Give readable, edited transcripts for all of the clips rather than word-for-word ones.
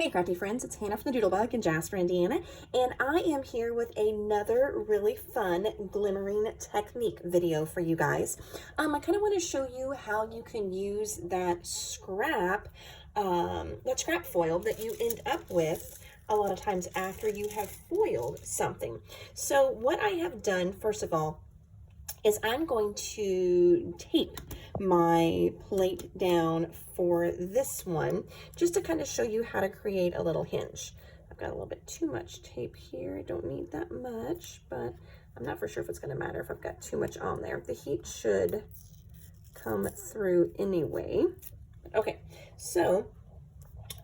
Hey crafty friends, it's Hannah from the Doodlebug in Jasper, Indiana, and I am here with another really fun glimmering technique video for you guys. I kind of want to show you how you can use that scrap foil that you end up with a lot of times after you have foiled something. So what I have done, first of all, is I'm going to tape my plate down for this one, just to kind of show you how to create a little hinge. I've got a little bit too much tape here. I don't need that much, but I'm not for sure if it's going to matter if I've got too much on there. The heat should come through anyway. Okay, so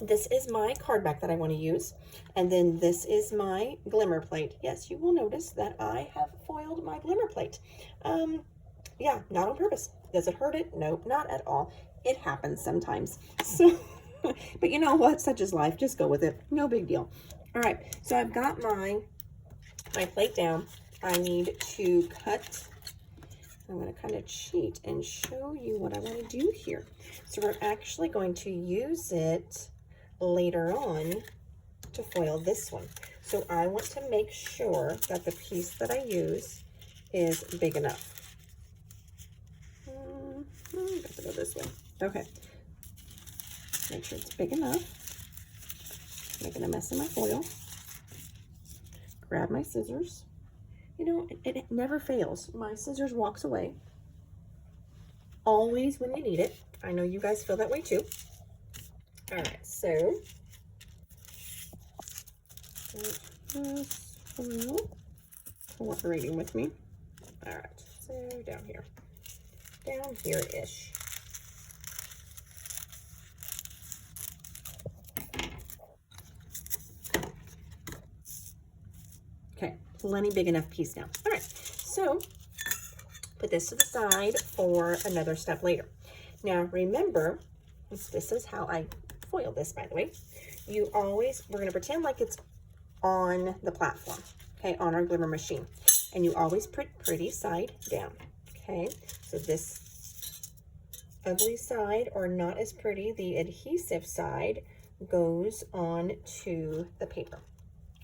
this is my card back that I want to use, and then this is my glimmer plate. Yes, you will notice that I have foiled my glimmer plate. Yeah, not on purpose. Does it hurt it? Nope, not at all. It happens sometimes. So, but you know what? Such is life. Just go with it. No big deal. All right, so I've got my plate down. I need to cut. I'm going to kind of cheat and show you what I want to do here. So we're actually going to use it later on to foil this one. So I want to make sure that the piece that I use is big enough. I have to go this way. Okay. Make sure it's big enough. Making a mess of my foil. Grab my scissors. You know, it never fails. My scissors walks away. Always when you need it. I know you guys feel that way too. All right, so this foil cooperating with me. All right, so down here-ish. Okay, plenty big enough piece now. All right, so put this to the side for another step later. Now remember, this is how I foil this, by the way. We're going to pretend like it's on the platform, okay, on our glimmer machine. And you always put pretty side down, okay? So this ugly side, or not as pretty, the adhesive side, goes on to the paper,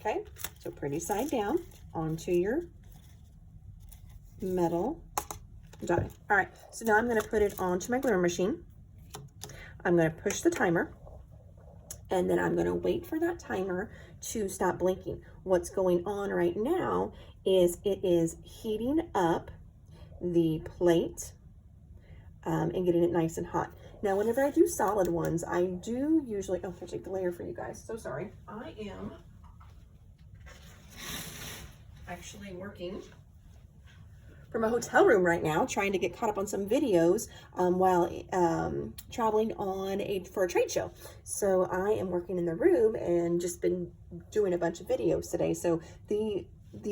okay? So pretty side down onto your metal die. All right, so now I'm going to put it onto my glimmer machine. I'm going to push the timer, and then I'm going to wait for that timer to stop blinking. What's going on right now is it is heating up the plate and getting it nice and hot. Now, whenever I do solid ones, I do usually, oh, there's a glare for you guys. So sorry. I am actually working from a hotel room right now, trying to get caught up on some videos while traveling for a trade show. So I am working in the room and just been doing a bunch of videos today. So the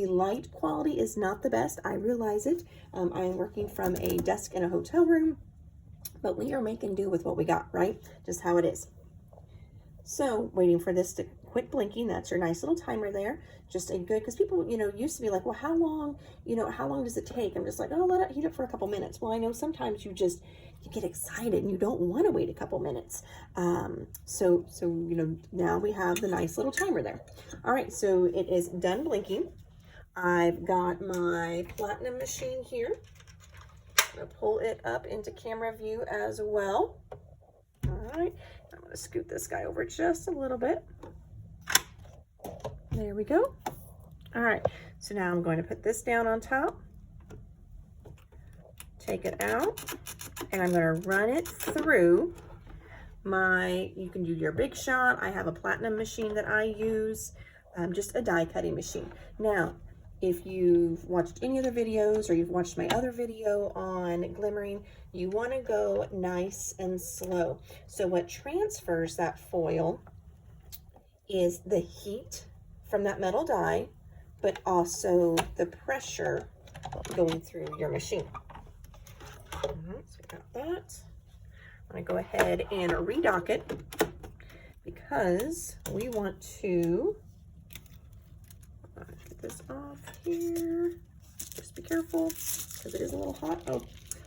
light quality is not the best. I realize it. I am working from a desk in a hotel room, but we are making do with what we got, right? Just how it is. So waiting for this to quit blinking. That's your nice little timer there. Just a good, because people, you know, used to be like, well, how long does it take? I'm just like, oh, let it heat up for a couple minutes. Well, I know sometimes you get excited and you don't want to wait a couple minutes. So, you know, now we have the nice little timer there. All right, so it is done blinking. I've got my platinum machine here. I'm going to pull it up into camera view as well. All right, I'm going to scoot this guy over just a little bit. There we go. All right, so now I'm going to put this down on top, take it out, and I'm going to run it through you can do your Big Shot. I have a platinum machine that I use, just a die cutting machine. Now, if you've watched any other videos or you've watched my other video on glimmering, you want to go nice and slow. So what transfers that foil is the heat from that metal die, but also the pressure going through your machine. All right, so we got that. I'm going to go ahead and redock it because we want to get this off here. Just be careful because it is a little hot. Oh,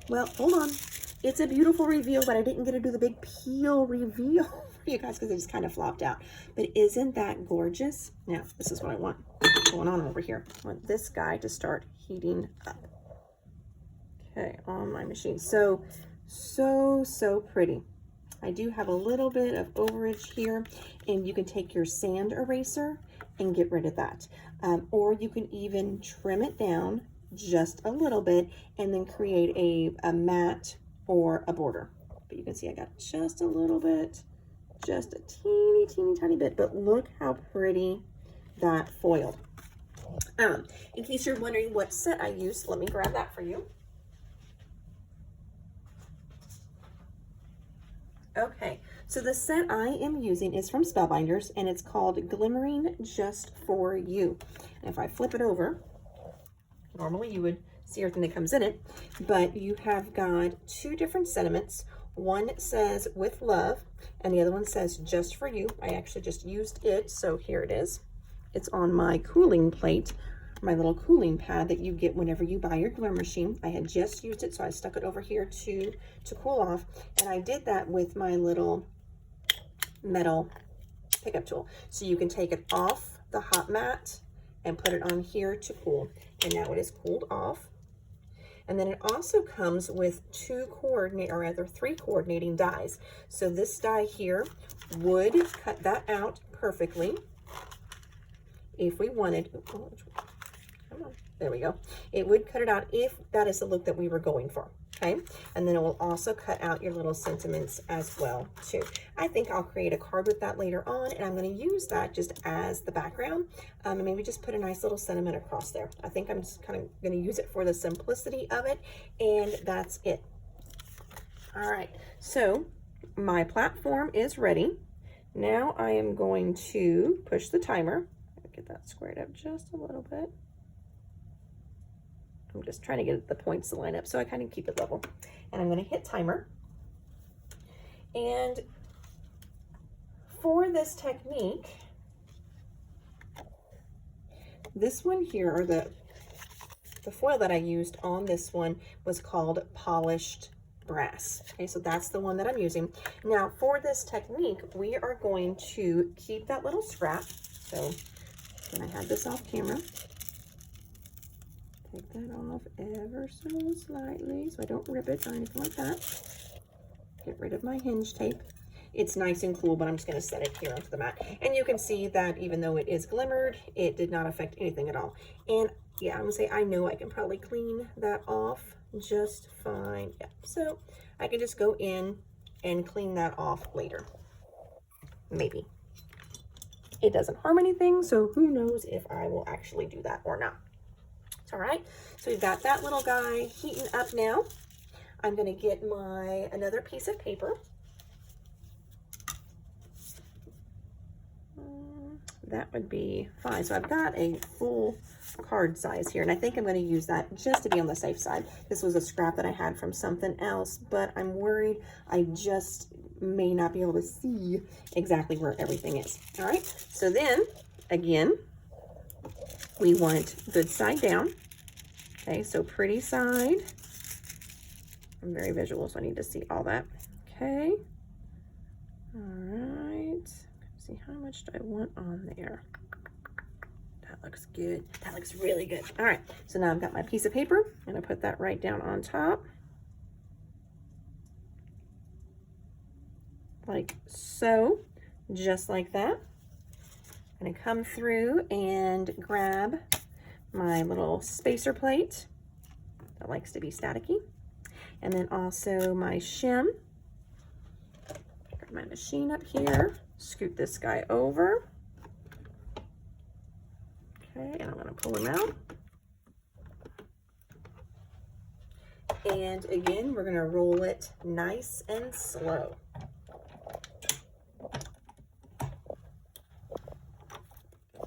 well, hold on. It's a beautiful reveal, but I didn't get to do the big peel reveal for you guys because it just kind of flopped out. But isn't that gorgeous? Now, this is what I want going on over here. I want this guy to start heating up. Okay, on my machine. So pretty. I do have a little bit of overage here, and you can take your sand eraser and get rid of that. Or you can even trim it down just a little bit and then create a mat or a border. But you can see I got just a little bit, just a teeny tiny bit, but look how pretty that foiled. In case you're wondering what set I used, let me grab that for you. Okay, so the set I am using is from Spellbinders, and it's called Glimmering Just For You. And if I flip it over, normally you would see everything that comes in it, but you have got two different sentiments. One says with love, and the other one says just for you. I actually just used it, so here it is. It's on my cooling plate, my little cooling pad that you get whenever you buy your Glimmer Machine. I had just used it, so I stuck it over here to cool off, and I did that with my little metal pickup tool. So you can take it off the hot mat and put it on here to cool, and now it is cooled off. And then it also comes with three coordinating dies. So this die here would cut that out perfectly if we wanted. Oh, come on, there we go. It would cut it out if that is the look that we were going for. Okay, and then it will also cut out your little sentiments as well too. I think I'll create a card with that later on, and I'm going to use that just as the background, and maybe just put a nice little sentiment across there. I think I'm just kind of going to use it for the simplicity of it, and that's it. All right, so my platform is ready. Now I am going to push the timer. Get that squared up just a little bit. I'm just trying to get the points to line up so I kind of keep it level. And I'm going to hit timer. And for this technique, this one here, or the foil that I used on this one was called polished brass. Okay, so that's the one that I'm using. Now for this technique, we are going to keep that little scrap. So when I had this off camera, take that off ever so slightly so I don't rip it or anything like that. Get rid of my hinge tape. It's nice and cool, but I'm just going to set it here onto the mat. And you can see that even though it is glimmered, it did not affect anything at all. And yeah, I'm going to say I know I can probably clean that off just fine. Yeah, so I can just go in and clean that off later. Maybe. It doesn't harm anything, so who knows if I will actually do that or not. All right, so we've got that little guy heating up now. I'm going to get another piece of paper. That would be fine. So I've got a full card size here, and I think I'm going to use that just to be on the safe side. This was a scrap that I had from something else, but I'm worried I just may not be able to see exactly where everything is. All right, so then again, we want good side down. Okay, so pretty side. I'm very visual, so I need to see all that. Okay. All right. See, how much do I want on there? That looks good. That looks really good. All right, so now I've got my piece of paper. I'm gonna put that right down on top. Like so, just like that. I'm gonna come through and grab my little spacer plate that likes to be staticky, and then also my shim. Got my machine up here, scoot this guy over. Okay, and I'm going to pull him out. And again, we're going to roll it nice and slow.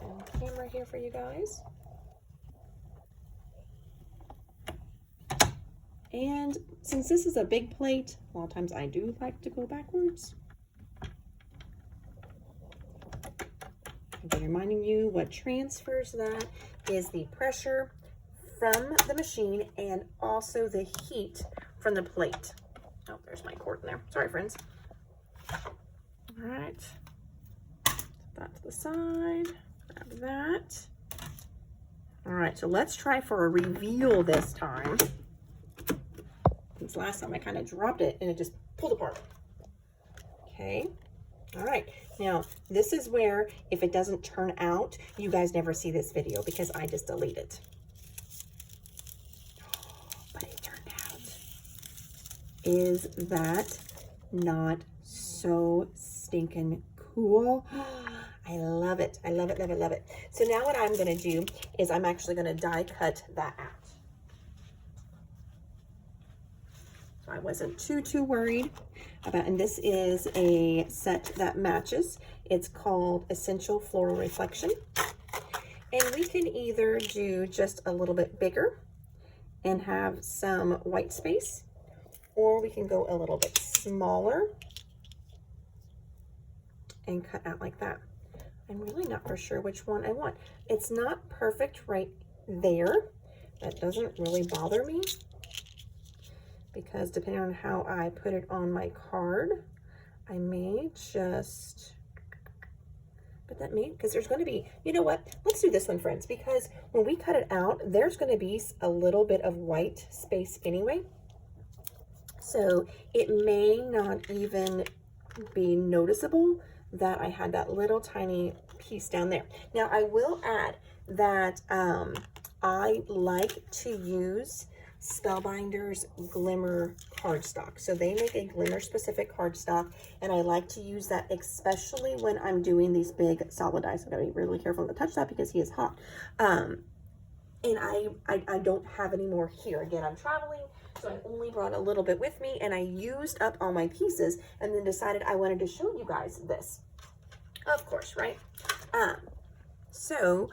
And camera here for you guys. And since this is a big plate, a lot of times I do like to go backwards. Again, reminding you what transfers that is the pressure from the machine and also the heat from the plate. there's my cord in there. Sorry, friends. All right. Set that to the side. Grab that. All right, so let's try for a reveal this time. Since last time I kind of dropped it and it just pulled apart. Okay. All right. Now, this is where if it doesn't turn out, you guys never see this video because I just delete it. But it turned out. Is that not so stinking cool? I love it. I love it, love it, love it. So now what I'm going to do is I'm actually going to die cut that out. So I wasn't too worried about, and this is a set that matches. It's called Essential Floral Reflection. And we can either do just a little bit bigger and have some white space, or we can go a little bit smaller and cut out like that. I'm really not for sure which one I want. It's not perfect right there. That doesn't really bother me because depending on how I put it on my card, I may just, but that may, because there's going to be, you know what? Let's do this one, friends, because when we cut it out, there's going to be a little bit of white space anyway. So it may not even be noticeable that I had that little tiny piece down there. Now I will add that I like to use Spellbinders Glimmer cardstock. So they make a glimmer specific cardstock, and I like to use that especially when I'm doing these big solid dies. I've got to be really careful to touch that because he is hot. And I don't have any more here. Again, I'm traveling, so I only brought a little bit with me, and I used up all my pieces and then decided I wanted to show you guys this. Of course, right? So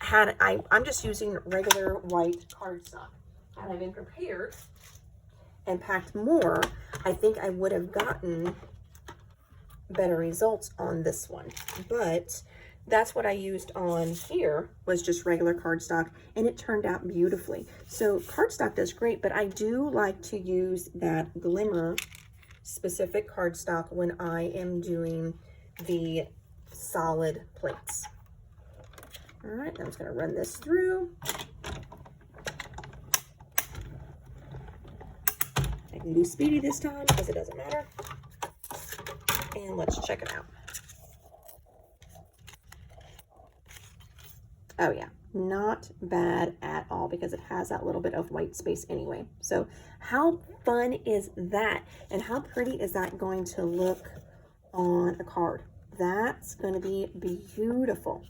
I'm just using regular white cardstock. Had I been prepared and packed more, I think I would have gotten better results on this one. But that's what I used on here, was just regular cardstock, and it turned out beautifully. So cardstock does great, but I do like to use that glimmer specific cardstock when I am doing the solid plates. All right, I'm just going to run this through. I can do speedy this time because it doesn't matter. And let's check it out. Oh yeah, not bad at all because it has that little bit of white space anyway. So how fun is that? And how pretty is that going to look on a card? That's going to be beautiful.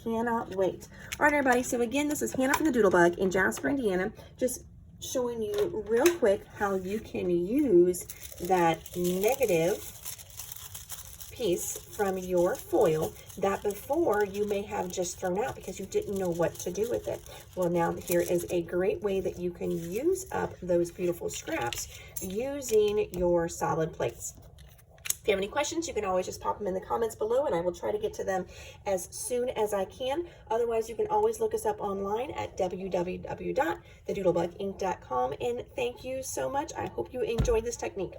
Cannot wait. All right, everybody. So again, this is Hannah from the Doodlebug in Jasper, Indiana. Just showing you real quick how you can use that negative piece from your foil that before you may have just thrown out because you didn't know what to do with it. Well, now here is a great way that you can use up those beautiful scraps using your solid plates. If you have any questions, you can always just pop them in the comments below and I will try to get to them as soon as I can. Otherwise, you can always look us up online at www.thedoodlebuginc.com. And thank you so much. I hope you enjoyed this technique.